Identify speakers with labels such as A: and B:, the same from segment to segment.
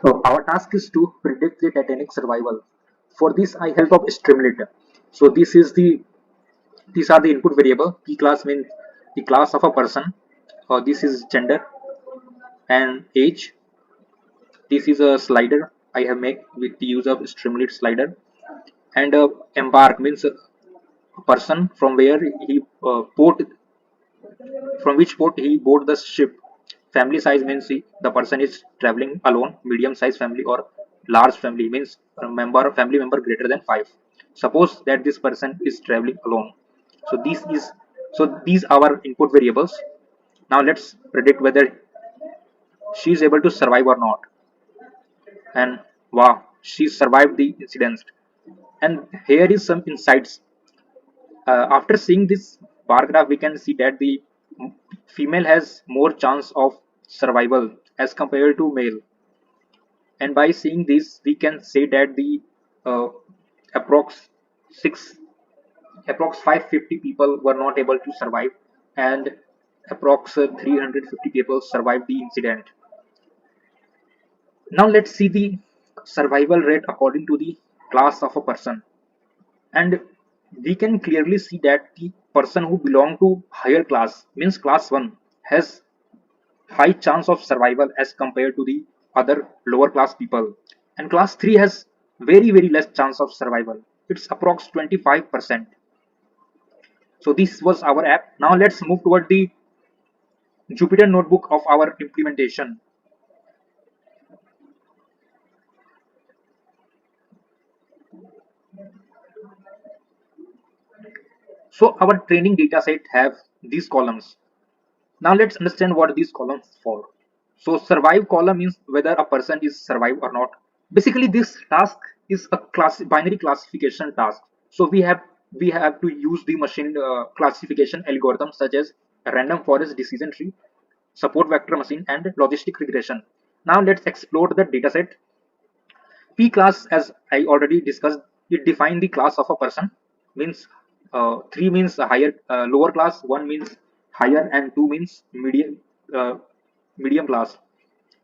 A: So our task is to predict the Titanic survival. For this, I help of Streamlit. So these are the input variable. P class means the class of a person. This is gender and age. This is a slider I have made with the use of Streamlit slider. And embark means a person from where he port from which port he board the ship. Family size means the person is traveling alone. Medium size family or large family means a family member greater than 5. Suppose that this person is traveling alone. So these are our input variables. Now let's predict whether she is able to survive or not. And wow, she survived the incident. And here is some insights. After seeing this bar graph, we can see that the female has more chance of survival as compared to male. And by seeing this, we can say that the uh, approx 6 approx 550 people were not able to survive, and approx 350 people survived the incident. Now let's see the survival rate according to the class of a person. And we can clearly see that the person who belong to higher class means class 1 has high chance of survival as compared to the other lower class people, and class 3 has very less chance of survival. It's approx 25%. So this was our app. Now let's move toward the Jupyter notebook of our implementation. So our training data set have these columns. Now let's understand what these columns for. So survive column means whether a person is survive or not. Basically, this task is a binary classification task. So we have to use the machine classification algorithms such as random forest decision tree, support vector machine, and logistic regression. Now let's explore the dataset. P class, as I already discussed, it defines the class of a person. Means 3 means a higher, lower class, 1 means higher, and 2 means uh, medium class.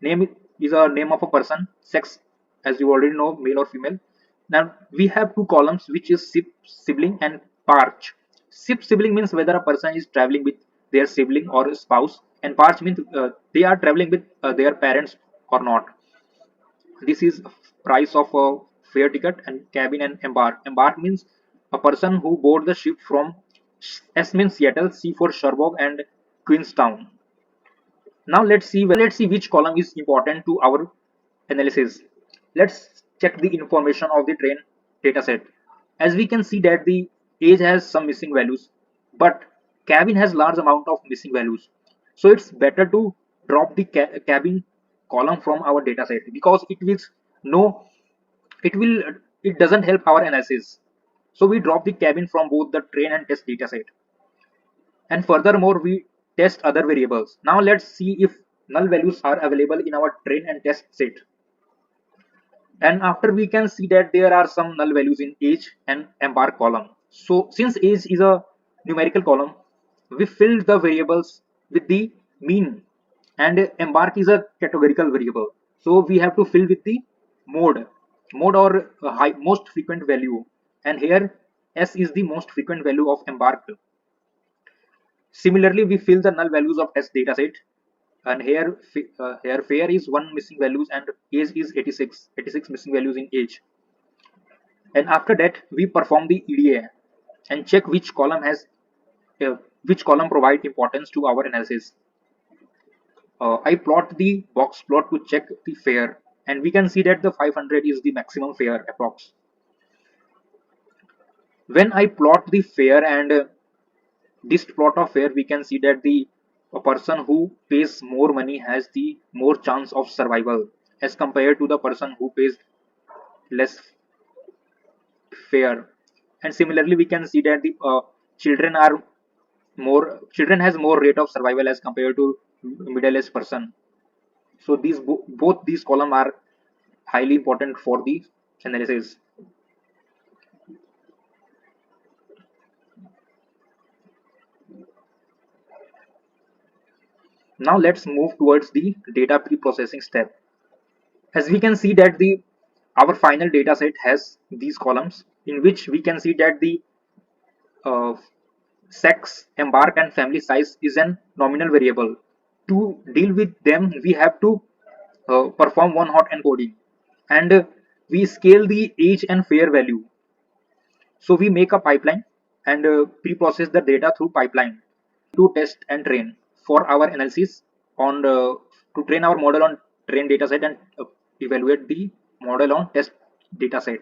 A: Name is a name of a person. Sex, as you already know, male or female. Now we have two columns, which is SIP sibling and parch. SIP sibling means whether a person is traveling with their sibling or spouse, and parch means they are traveling with their parents or not. This is price of a fare ticket and cabin and embark. Embark means a person who board the ship from S means Seattle, C for Sherbrooke, and Queenstown. Now let's see which column is important to our analysis. Let's check the information of the train dataset. As we can see that the age has some missing values, but cabin has large amount of missing values. So it's better to drop the cabin column from our dataset because no it will it doesn't help our analysis. So we drop the cabin from both the train and test dataset. And furthermore, we test other variables. Now let's see if null values are available in our train and test set. And after, we can see that there are some null values in age and embark column. So since age is a numerical column, we fill the variables with the mean, and embark is a categorical variable. So we have to fill with the mode or most frequent value. And here S is the most frequent value of embark. Similarly, we fill the null values of test dataset, and here fare is one missing values and age is 86 missing values in age. And after that, we perform the EDA and check which column provide importance to our analysis. I plot the box plot to check the fare, and we can see that the 500 is the maximum fare approx. When I plot the fare and this plot of fare, we can see that the a person who pays more money has the more chance of survival as compared to the person who pays less fare. And similarly, we can see that the children are children has more rate of survival as compared to middle aged person. So both these column are highly important for the analysis. Now let's move towards the data pre-processing step. As we can see that the our final data set has these columns, in which we can see that the uh, sex, embark, and family size is an nominal variable. To deal with them, we have to perform one hot encoding, and we scale the age and fair value. So we make a pipeline and pre-process the data through pipeline to test and train for our analysis on to train our model on train dataset and evaluate the model on test dataset.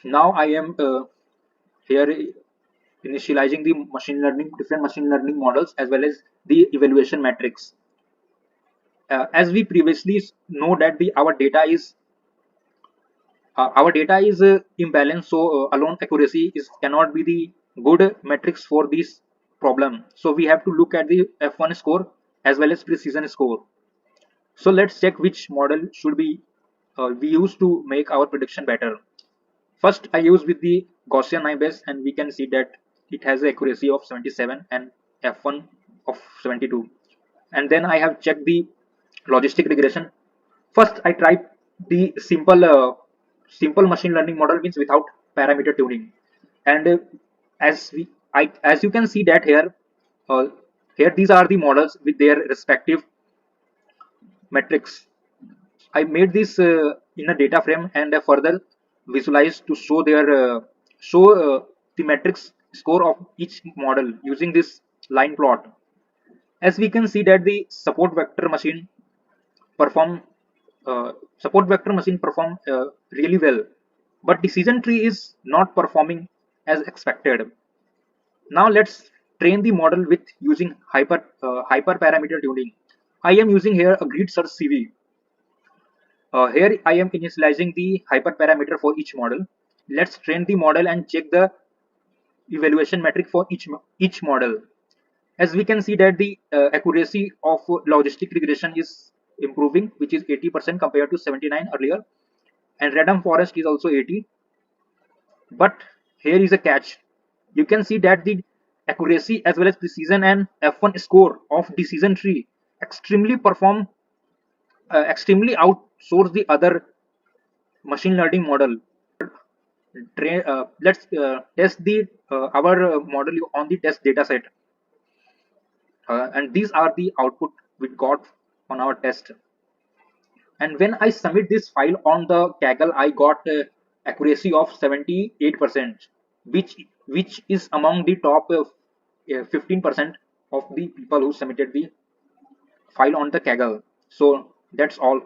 A: Now I am here initializing the machine learning, different machine learning models as well as the evaluation metrics. As we previously know that the our data is imbalanced, so alone accuracy is cannot be the good metrics for this problem. So we have to look at the f1 score as well as precision score. So let's check which model should be we use to make our prediction better. First I use with the Gaussian Bayes, and we can see that it has an accuracy of 77 and f1 of 72. And then I have checked the logistic regression. First I tried the simple machine learning model, means without parameter tuning. And as you can see that uh, here these are the models with their respective metrics. I made this in a data frame and further visualized to show show the metrics score of each model using this line plot. As we can see that the perform support vector machine perform really well, but decision tree is not performing as expected. Now let's train the model with using hyperparameter tuning. I am using here a grid search CV. Here I am initializing the hyperparameter for each model. Let's train the model and check the evaluation metric for each model. As we can see that the accuracy of logistic regression is improving, which is 80% compared to 79 earlier, and random forest is also 80. But here is a catch. You can see that the accuracy as well as precision and f1 score of decision tree extremely outsource the other machine learning model. Let's test the our model on the test data set, and these are the output we got on our test. And when I submit this file on the Kaggle, I got accuracy of 78%, which is among the top 15% of the people who submitted the file on the Kaggle. So that's all.